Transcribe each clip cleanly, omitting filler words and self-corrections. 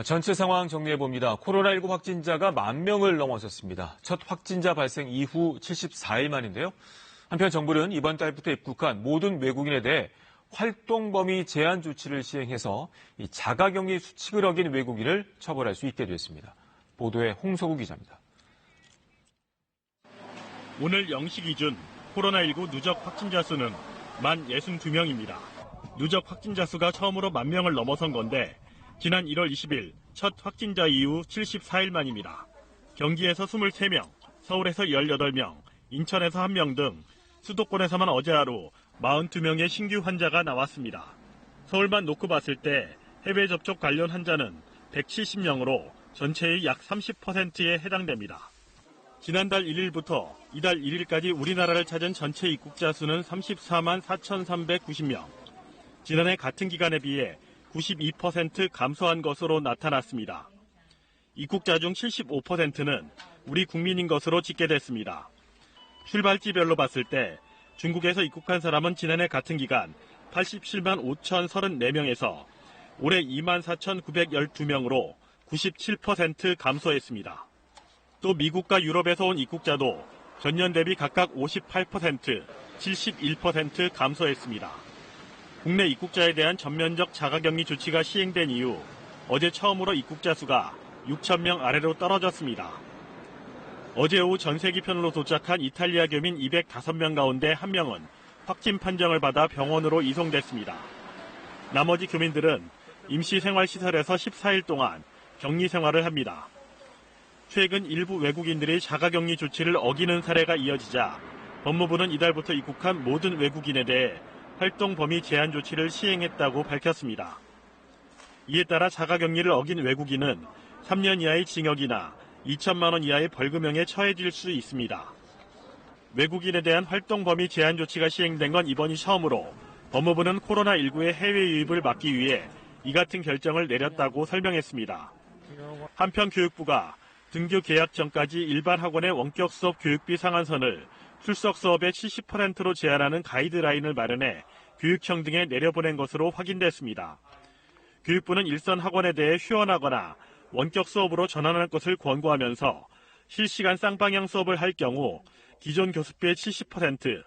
전체 상황 정리해봅니다. 코로나19 확진자가 10,000명을 넘어섰습니다. 첫 확진자 발생 이후 74일 만인데요. 한편 정부는 이번 달부터 입국한 모든 외국인에 대해 활동 범위 제한 조치를 시행해서 자가격리 수칙을 어긴 외국인을 처벌할 수 있게 됐습니다. 보도에 홍석우 기자입니다. 오늘 0시 기준 코로나19 누적 확진자 수는 62명입니다. 누적 확진자 수가 처음으로 10,000명을 넘어선 건데 지난 1월 20일 첫 확진자 이후 74일 만입니다. 경기에서 23명, 서울에서 18명, 인천에서 1명 등 수도권에서만 어제 하루 42명의 신규 환자가 나왔습니다. 서울만 놓고 봤을 때 해외 접촉 관련 환자는 170명으로 전체의 약 30%에 해당됩니다. 지난달 1일부터 이달 1일까지 우리나라를 찾은 전체 입국자 수는 34만 4,390명. 지난해 같은 기간에 비해 92% 감소한 것으로 나타났습니다. 입국자 중 75%는 우리 국민인 것으로 집계됐습니다. 출발지별로 봤을 때 중국에서 입국한 사람은 지난해 같은 기간 87만 5,034명에서 올해 2만 4,912명으로 97% 감소했습니다. 또 미국과 유럽에서 온 입국자도 전년 대비 각각 58%, 71% 감소했습니다. 국내 입국자에 대한 전면적 자가격리 조치가 시행된 이후 어제 처음으로 입국자 수가 6,000명 아래로 떨어졌습니다. 어제 오후 전세기편으로 도착한 이탈리아 교민 205명 가운데 1명은 확진 판정을 받아 병원으로 이송됐습니다. 나머지 교민들은 임시생활시설에서 14일 동안 격리 생활을 합니다. 최근 일부 외국인들이 자가격리 조치를 어기는 사례가 이어지자 법무부는 이달부터 입국한 모든 외국인에 대해 활동 범위 제한 조치를 시행했다고 밝혔습니다. 이에 따라 자가격리를 어긴 외국인은 3년 이하의 징역이나 2천만 원 이하의 벌금형에 처해질 수 있습니다. 외국인에 대한 활동 범위 제한 조치가 시행된 건 이번이 처음으로 법무부는 코로나19의 해외 유입을 막기 위해 이 같은 결정을 내렸다고 설명했습니다. 한편 교육부가 등교 개학 전까지 일반 학원의 원격 수업 교육비 상한선을 출석 수업의 70%로 제한하는 가이드라인을 마련해 교육청 등에 내려보낸 것으로 확인됐습니다. 교육부는 일선 학원에 대해 휴원하거나 원격 수업으로 전환할 것을 권고하면서 실시간 쌍방향 수업을 할 경우 기존 교습비의 70%,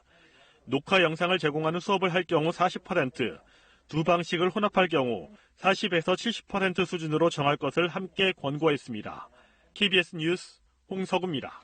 녹화 영상을 제공하는 수업을 할 경우 40%, 두 방식을 혼합할 경우 40에서 70% 수준으로 정할 것을 함께 권고했습니다. KBS 뉴스 홍석우입니다.